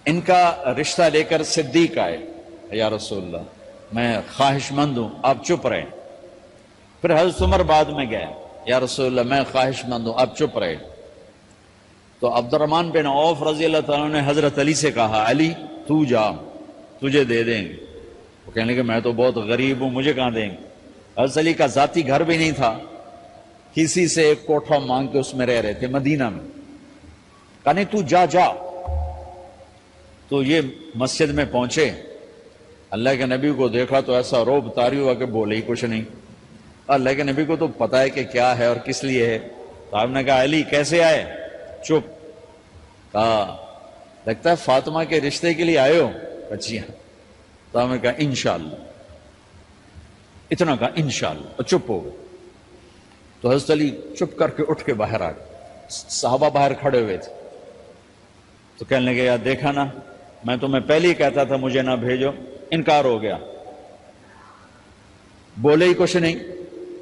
ان کا رشتہ لے کر صدیق آئے، یا رسول اللہ میں خواہش مند ہوں، آپ چپ رہے۔ پھر حضرت عمر بعد میں گئے، یا رسول اللہ میں خواہش مند ہوں، آپ چپ رہے۔ تو عبد الرحمن بن عوف رضی اللہ تعالیٰ نے حضرت علی سے کہا، علی تو جا، تجھے دے دیں گے۔ وہ کہنے لگے میں تو بہت غریب ہوں، مجھے کہاں دیں گے؟ حضرت علی کا ذاتی گھر بھی نہیں تھا، کسی سے ایک کوٹھا مانگ کے اس میں رہ رہے تھے مدینہ میں۔ کہا نہیں تو جا جا۔ تو یہ مسجد میں پہنچے، اللہ کے نبی کو دیکھا تو ایسا روب طاری ہوا کہ بولے ہی کچھ نہیں۔ اللہ کے نبی کو تو پتا ہے کہ کیا ہے اور کس لیے ہے۔ تو آپ نے کہا علی کیسے آئے؟ چپ۔ کہا لگتا ہے فاطمہ کے رشتے کے لیے آئے ہو؟ جی ہاں۔ تو آپ نے کہا انشاءاللہ، اتنا کہا انشاءاللہ، اور چپ ہو گئے۔ تو حضرت علی چپ کر کے اٹھ کے باہر آ گئے، صحابہ باہر کھڑے ہوئے تھے۔ تو کہنے لگے یار دیکھا نا، میں تمہیں پہلے ہی کہتا تھا مجھے نہ بھیجو، انکار ہو گیا، بولے ہی کچھ نہیں۔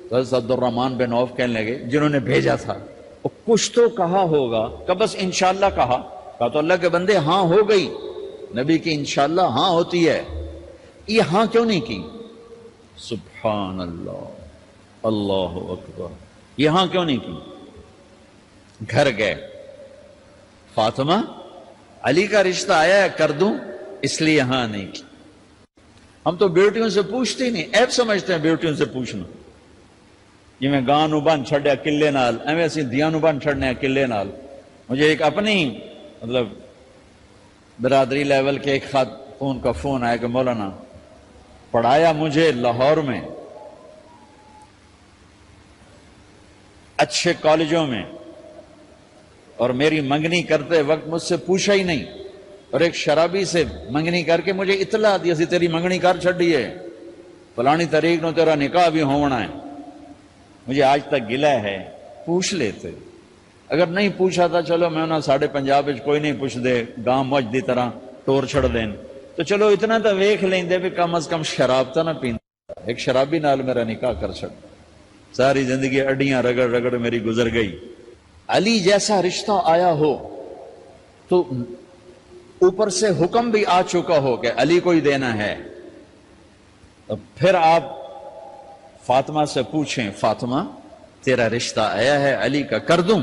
تو حضرت عبد الرحمن بن عوف کہنے لگے جنہوں نے بھیجا تھا وہ کچھ تو کہا ہوگا، کہ بس انشاءاللہ کہا تو اللہ کے بندے ہاں ہو گئی، نبی کی انشاءاللہ ہاں ہوتی ہے، یہ ہاں کیوں نہیں کی؟ سبحان اللہ، اللہ اکبر، یہ ہاں کیوں نہیں کی؟ گھر گئے، فاطمہ علی کا رشتہ آیا ہے کر دوں، اس لیے ہاں نہیں کی۔ ہم تو بیٹیوں سے پوچھتے ہی نہیں، عیب سمجھتے ہیں بیٹیوں سے پوچھنا۔ جی میں گاں نو بن چھڑیا قلعے نال، ایویں اسی دیاں نو بن چھڑنے قلعے نال۔ مجھے ایک اپنی مطلب برادری لیول کے ایک خاتون کا فون آیا کہ مولانا پڑھایا مجھے لاہور میں اچھے کالجوں میں، اور میری منگنی کرتے وقت مجھ سے پوچھا ہی نہیں، اور ایک شرابی سے منگنی کر کے مجھے اطلاع دی سی تیری منگنی کر چھڑی ہے، فلانی تاریخ نو تیرا نکاح بھی ہونا ہے۔ مجھے آج تک گلہ ہے، پوچھ لیتے، اگر نہیں پوچھا تھا چلو میں انہاں ساڑھے پنجاب وچ کوئی نہیں پوچھ دے، گاں مجھ دی طرح ٹور چھڑ دین، تو چلو اتنا تو ویکھ لیں دے بھی کم از کم شراب تا نہ پیندا۔ ایک شرابی نال میرا نکاح کر چھڑ، ساری زندگی اڈیاں رگڑ رگڑ میری گزر گئی۔ علی جیسا رشتہ آیا ہو تو اوپر سے حکم بھی آ چکا ہو کہ علی کو ہی دینا ہے، پھر آپ فاطمہ سے پوچھیں فاطمہ تیرا رشتہ آیا ہے علی کا کر دوں؟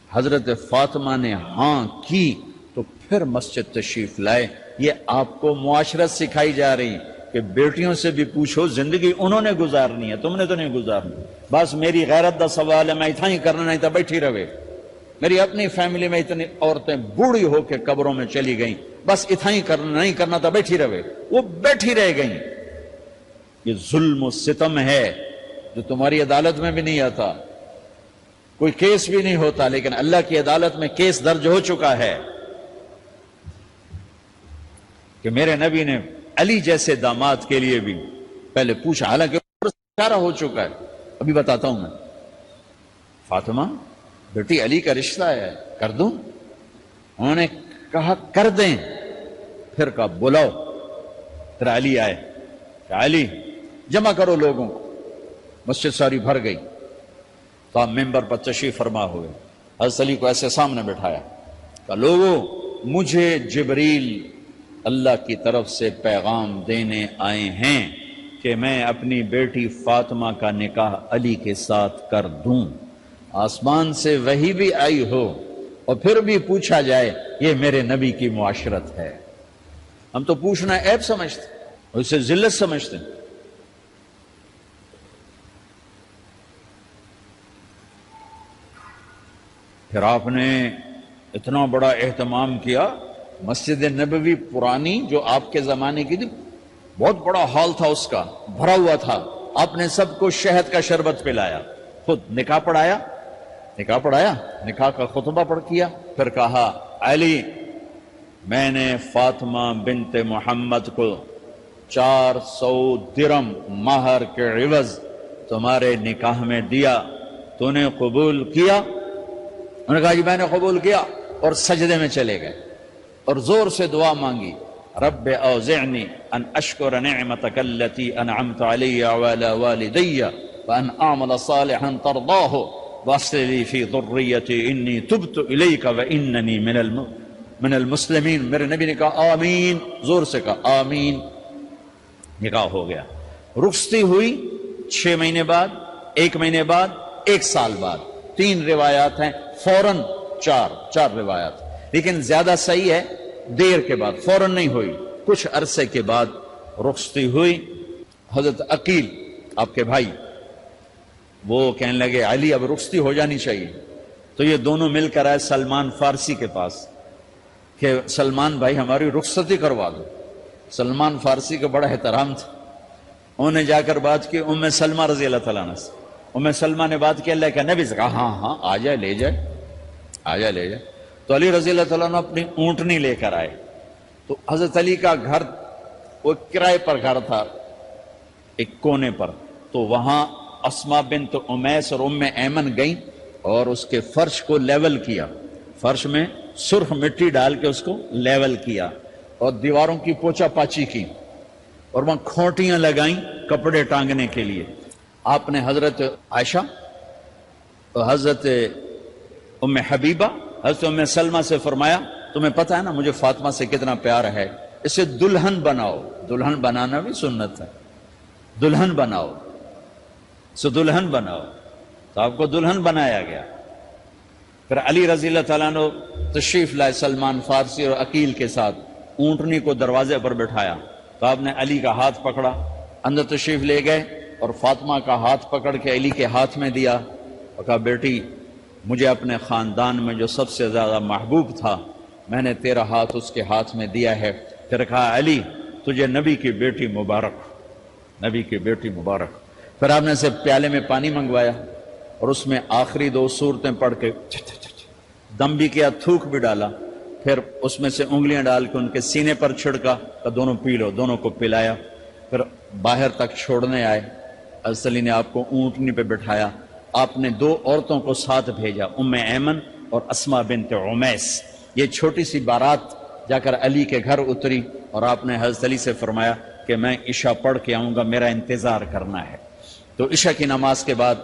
حضرت فاطمہ نے ہاں کی تو پھر مسجد تشریف لائے۔ یہ آپ کو معاشرت سکھائی جا رہی کہ بیٹیوں سے بھی پوچھو، زندگی انہوں نے گزارنی ہے، تم نے تو نہیں گزارنی۔ بس میری غیرت دا سوال ہے، میں اتنا ہی کرنا نہیں تھا بیٹھی رہے۔ میری اپنی فیملی میں اتنی عورتیں بوڑھی ہو کے قبروں میں چلی گئیں، بس اتنا ہی کرنا نہیں کرنا تھا بیٹھی رہے، وہ بیٹھی رہ گئیں۔ یہ ظلم و ستم ہے جو تمہاری عدالت میں بھی نہیں آتا، کوئی کیس بھی نہیں ہوتا، لیکن اللہ کی عدالت میں کیس درج ہو چکا ہے کہ میرے نبی نے علی جیسے داماد کے لیے بھی پہلے پوچھا، حالانکہ اشارہ ہو چکا ہے۔ ابھی بتاتا ہوں میں۔ فاطمہ بیٹی علی کا رشتہ ہے کر دوں؟ انہوں نے کہا کر دیں، پھر کہا بلاؤ۔ پھر علی آئے کہ علی جمع کرو لوگوں کو، مسجد ساری بھر گئی، تو آپ ممبر پر تشریف فرما ہوئے، حضرت علی کو ایسے سامنے بٹھایا، کہ لوگوں مجھے جبریل اللہ کی طرف سے پیغام دینے آئے ہیں کہ میں اپنی بیٹی فاطمہ کا نکاح علی کے ساتھ کر دوں۔ آسمان سے وحی بھی آئی ہو اور پھر بھی پوچھا جائے، یہ میرے نبی کی معاشرت ہے۔ ہم تو پوچھنا عیب سمجھتے اور اسے ذلت سمجھتے ہیں۔ پھر آپ نے اتنا بڑا اہتمام کیا، مسجد نبوی پرانی جو آپ کے زمانے کی تھی، بہت بڑا ہال تھا، اس کا بھرا ہوا تھا، آپ نے سب کو شہد کا شربت پلایا، خود نکاح پڑھایا، نکاح کا خطبہ پڑھ کیا، پھر کہا علی میں نے فاطمہ بنت محمد کو 400 درم مہر کے عوض تمہارے نکاح میں دیا، تو نے قبول کیا؟ انہوں نے کہا جی میں نے قبول کیا، اور سجدے میں چلے گئے اور زور سے دعا مانگی، رب اوزعنی ان اشکر نعمتک التی انعمت علی وعلی والدی وان اعمل صالحا ترضاہ واصلح لی فی ذریتی انی تبت الیک واننی من المسلمین. میرے نبی نے کہا آمین، زور سے کہا آمین. نکاح ہو گیا. رخصتی ہوئی 6 مہینے بعد، 1 مہینے بعد، 1 سال بعد. 3 روایات ہیں، فوراً 4 روایات، لیکن زیادہ صحیح ہے دیر کے بعد، فوراً نہیں ہوئی، کچھ عرصے کے بعد رخصتی ہوئی. حضرت عقیل آپ کے بھائی وہ کہنے لگے علی اب رخصتی ہو جانی چاہیے. تو یہ دونوں مل کر آئے سلمان فارسی کے پاس کہ سلمان بھائی ہماری رخصتی کروا دو. سلمان فارسی کا بڑا احترام تھا، انہوں نے جا کر بات کی ام سلمہ رضی اللہ تعالیٰ عنہ سے. ام سلمہ نے بات کی اللہ کے نبی سے کہا ہاں آ جائے لے جائے. تو علی رضی اللہ تعالیٰ عنہ اپنی اونٹنی لے کر آئے. تو حضرت علی کا گھر وہ کرائے پر گھر تھا ایک کونے پر. تو وہاں اسما بنت امیس اور ام ایمن گئیں اور اس کے فرش کو لیول کیا، فرش میں سرخ مٹی ڈال کے اس کو لیول کیا اور دیواروں کی پوچا پاچی کی اور وہاں کھوٹیاں لگائیں کپڑے ٹانگنے کے لیے. آپ نے حضرت عائشہ، حضرت ام حبیبہ، حضرت ام سلمہ سے فرمایا تمہیں پتہ ہے نا مجھے فاطمہ سے کتنا پیار ہے، اسے دلہن بناؤ. دلہن بنانا بھی سنت ہے، دلہن بناؤ، دلہن بناؤ. تو آپ کو دلہن بنایا گیا. پھر علی رضی اللہ تعالیٰ عنہ تشریف لائے سلمان فارسی اور عقیل کے ساتھ، اونٹنی کو دروازے پر بٹھایا. تو آپ نے علی کا ہاتھ پکڑا، اندر تشریف لے گئے اور فاطمہ کا ہاتھ پکڑ کے علی کے ہاتھ میں دیا اور کہا بیٹی مجھے اپنے خاندان میں جو سب سے زیادہ محبوب تھا میں نے تیرا ہاتھ اس کے ہاتھ میں دیا ہے. پھر کہا علی تجھے نبی کی بیٹی مبارک، نبی کی بیٹی مبارک. پھر آپ نے اسے پیالے میں پانی منگوایا اور اس میں آخری 2 سورتیں پڑھ کے دم بھی کیا، تھوک بھی ڈالا. پھر اس میں سے انگلیاں ڈال کے ان کے سینے پر چھڑکا کہ دونوں پی لو، دونوں کو پلایا. پھر باہر تک چھوڑنے آئے. حضرت علی نے آپ کو اونٹنی پہ بٹھایا. آپ نے 2 عورتوں کو ساتھ بھیجا، ام ایمن اور اسما بنت امیس. یہ چھوٹی سی بارات جا کر علی کے گھر اتری اور آپ نے حضرت علی سے فرمایا کہ میں عشاء پڑھ کے آؤں گا، میرا انتظار کرنا ہے. تو عشاء کی نماز کے بعد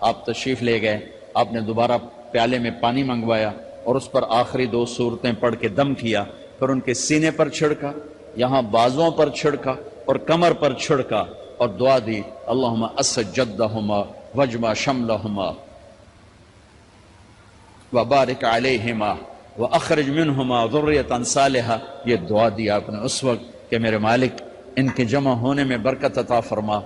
آپ تشریف لے گئے. آپ نے دوبارہ پیالے میں پانی منگوایا اور اس پر آخری 2 سورتیں پڑھ کے دم کیا. پھر ان کے سینے پر چھڑکا، یہاں بازوؤں پر چھڑکا اور کمر پر چھڑکا اور دعا دی اللہم اسد جدہما وجمع شملہما وبارک علیہما واخرج منہما ذریۃ صالحہ. یہ دعا دی آپ نے اس وقت کہ میرے مالک ان کے جمع ہونے میں برکت عطا فرما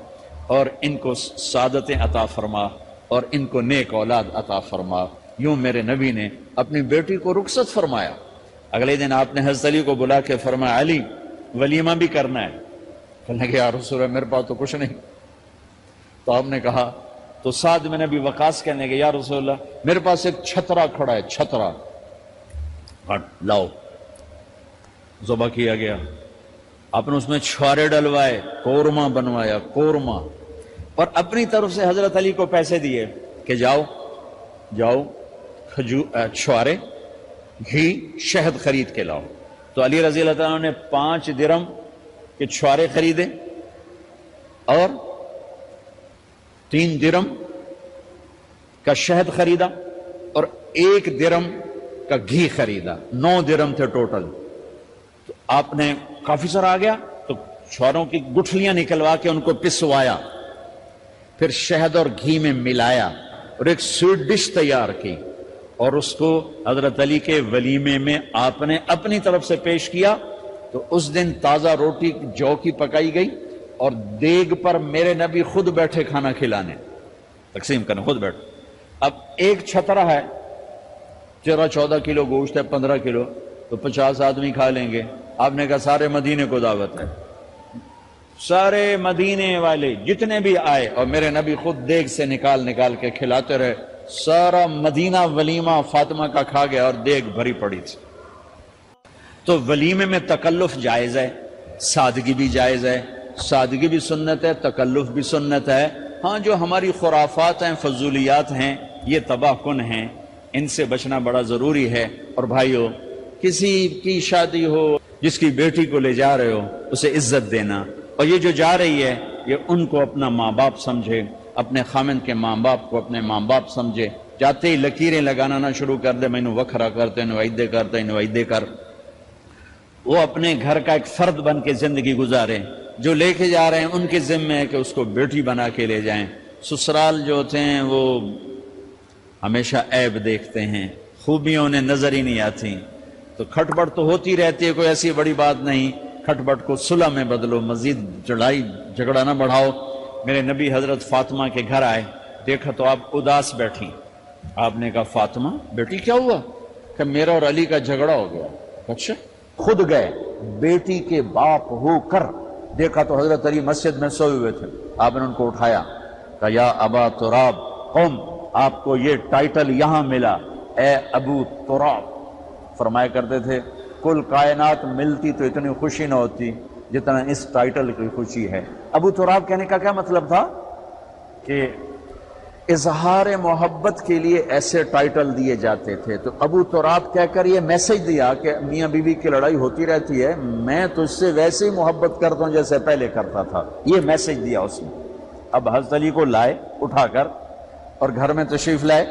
اور ان کو سعادتیں عطا فرما اور ان کو نیک اولاد عطا فرما. یوں میرے نبی نے اپنی بیٹی کو رخصت فرمایا. اگلے دن آپ نے حضرت علی کو بلا کے فرمایا علی ولیمہ بھی کرنا ہے. کہنے لگے یا رسول اللہ میرے پاس تو کچھ نہیں. تو آپ نے کہا، تو سعد بن ابی وقاص کہنے لگے یا رسول اللہ میرے پاس ایک چھترا کھڑا ہے، چھترا لاؤ. ذبح کیا گیا. آپ نے اس میں چھوارے ڈلوائے، قورمہ بنوایا، قورمہ. اور اپنی طرف سے حضرت علی کو پیسے دیے کہ جاؤ چھوارے، گھی، شہد خرید کے لاؤ. تو علی رضی اللہ تعالیٰ نے 5 درم کے چھوارے خریدے اور 3 درم کا شہد خریدا اور 1 درم کا گھی خریدا. 9 درم تھے ٹوٹل. تو آپ نے کافی سارا آ گیا تو چھواروں کی گٹھلیاں نکلوا کے ان کو پسوایا، پھر شہد اور گھی میں ملایا اور ایک سویٹ ڈش تیار کی اور اس کو حضرت علی کے ولیمے میں آپ نے اپنی طرف سے پیش کیا. تو اس دن تازہ روٹی جو کی پکائی گئی اور دیگ پر میرے نبی خود بیٹھے کھانا کھلانے، تقسیم کرنے خود بیٹھے. اب ایک چھترا ہے، 13-14 کلو گوشت ہے، 15 کلو، تو 50 آدمی کھا لیں گے. آپ نے کہا سارے مدینے کو دعوت ہے، سارے مدینے والے جتنے بھی آئے اور میرے نبی خود دیگ سے نکال کے کھلاتے رہے. سارا مدینہ ولیمہ فاطمہ کا کھا گیا اور دیگ بھری پڑی تھی. تو ولیمے میں تکلف جائز ہے، سادگی بھی جائز ہے. سادگی بھی سنت ہے، تکلف بھی سنت ہے. ہاں جو ہماری خرافات ہیں، فضولیات ہیں، یہ تباہ کن ہیں، ان سے بچنا بڑا ضروری ہے. اور بھائیو، کسی کی شادی ہو، جس کی بیٹی کو لے جا رہے ہو، اسے عزت دینا. اور یہ جو جا رہی ہے یہ ان کو اپنا ماں باپ سمجھے، اپنے خامن کے ماں باپ کو اپنے ماں باپ سمجھے. جاتے ہی لکیریں لگانا نہ شروع کر دے، میں وکھرا کرتے نوائدے کرتے نوائدے کر. وہ اپنے گھر کا ایک فرد بن کے زندگی گزارے. جو لے کے جا رہے ہیں ان کے ذمے ہے کہ اس کو بیٹی بنا کے لے جائیں. سسرال جو ہوتے ہیں وہ ہمیشہ عیب دیکھتے ہیں، خوبیوں انہیں نظر ہی نہیں آتی. تو کھٹ پٹ تو ہوتی رہتی ہے، کوئی ایسی بڑی بات نہیں. کھٹ پٹ کو صلح میں بدلو، مزید لڑائی جھگڑا نہ بڑھاؤ. میرے نبی حضرت فاطمہ کے گھر آئے، دیکھا تو آپ اداس بیٹھی. آپ نے کہا فاطمہ بیٹی کیا ہوا؟ کہ میرا اور علی کا جھگڑا ہو گیا. اچھا. خود گئے بیٹی کے باپ ہو کر، دیکھا تو حضرت علی مسجد میں سوئے ہوئے تھے. آپ نے ان کو اٹھایا، کہا یا ابا تراب قم، آپ کو یہ ٹائٹل یہاں ملا، اے ابو تراب. فرمایا کرتے تھے کل کائنات ملتی تو اتنی خوشی نہ ہوتی جتنا اس ٹائٹل کی خوشی ہے. ابو تراب کہنے کا کیا مطلب تھا؟ کہ اظہار محبت کے لیے ایسے ٹائٹل دیے جاتے تھے. تو ابو تراب کہہ کر یہ میسج دیا کہ میاں بیوی کی لڑائی ہوتی رہتی ہے، میں تجھ سے ویسے ہی محبت کرتا ہوں جیسے پہلے کرتا تھا. یہ میسج دیا اس نے. اب حضرت علی کو لائے اٹھا کر اور گھر میں تشریف لائے.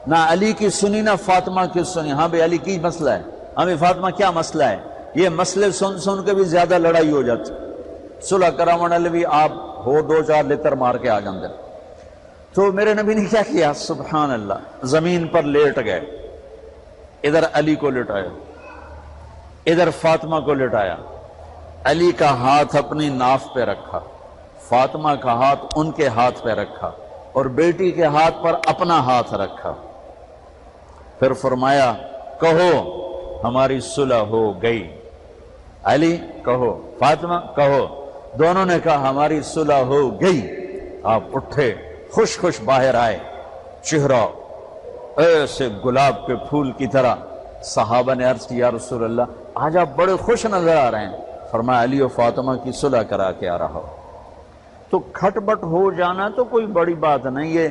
نہ علی کی سنی نہ فاطمہ کی سنی. ہاں بھائی علی کی مسئلہ ہے، ہاں بھائی فاطمہ کیا مسئلہ ہے؟ یہ مسئلے سن سن کے بھی زیادہ لڑائی ہو جاتی. صلح کراون علی بھی آپ ہو 2-4 لتر مار کے آ جاندے. تو میرے نبی نے کیا کیا؟ سبحان اللہ، زمین پر لیٹ گئے. ادھر علی کو لٹایا، ادھر فاطمہ کو لٹایا. علی کا ہاتھ اپنی ناف پہ رکھا، فاطمہ کا ہاتھ ان کے ہاتھ پہ رکھا، اور بیٹی کے ہاتھ پر اپنا ہاتھ رکھا. پھر فرمایا کہو ہماری صلح ہو گئی. علی کہو، فاطمہ کہو. دونوں نے کہا ہماری صلح ہو گئی. آپ اٹھے، خوش خوش باہر آئے، چہرہ ایسے گلاب کے پھول کی طرح. صحابہ نے عرض کی یا رسول اللہ آج آپ بڑے خوش نظر آ رہے ہیں. فرمایا علی و فاطمہ کی صلح کرا کے آ رہا ہو. تو کھٹ بٹ ہو جانا تو کوئی بڑی بات نہیں ہے،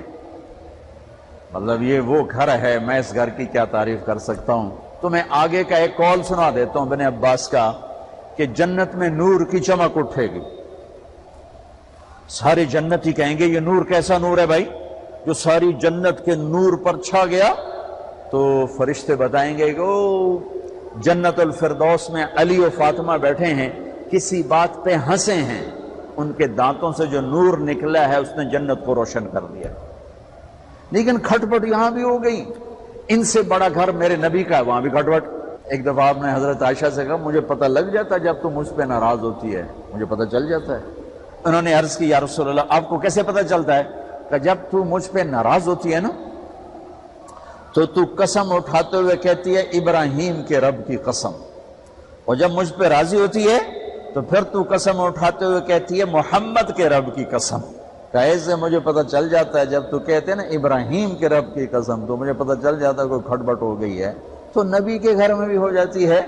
مطلب یہ وہ گھر ہے، میں اس گھر کی کیا تعریف کر سکتا ہوں. تو میں آگے کا ایک قول سنا دیتا ہوں ابن عباس کا کہ جنت میں نور کی چمک اٹھے گی. سارے جنتی کہیں گے یہ نور کیسا نور ہے بھائی جو ساری جنت کے نور پر چھا گیا؟ تو فرشتے بتائیں گے کہ او جنت الفردوس میں علی و فاطمہ بیٹھے ہیں، کسی بات پہ ہنسے ہیں، ان کے دانتوں سے جو نور نکلا ہے اس نے جنت کو روشن کر دیا. لیکن کھٹ پٹ یہاں بھی ہو گئی. ان سے بڑا گھر میرے نبی کا ہے، وہاں بھی کھٹ پٹ. ایک دفعہ آپ نے حضرت عائشہ سے کہا مجھے پتہ لگ جاتا ہے جب تو مجھ پہ ناراض ہوتی ہے، مجھے پتہ چل جاتا ہے. انہوں نے عرض کی یا رسول اللہ آپ کو کیسے پتہ چلتا ہے؟ کہ جب تو مجھ پہ ناراض ہوتی ہے نا تو قسم اٹھاتے ہوئے کہتی ہے ابراہیم کے رب کی قسم، اور جب مجھ پہ راضی ہوتی ہے تو پھر تو قسم اٹھاتے ہوئے کہتی ہے محمد کے رب کی قسم. کہے سے مجھے پتہ چل جاتا ہے جب تو کہتے ہیں نا ابراہیم کے رب کی قسم تو مجھے پتہ چل جاتا ہے کوئی کھٹ بٹ ہو گئی ہے. تو نبی کے گھر میں بھی ہو جاتی ہے.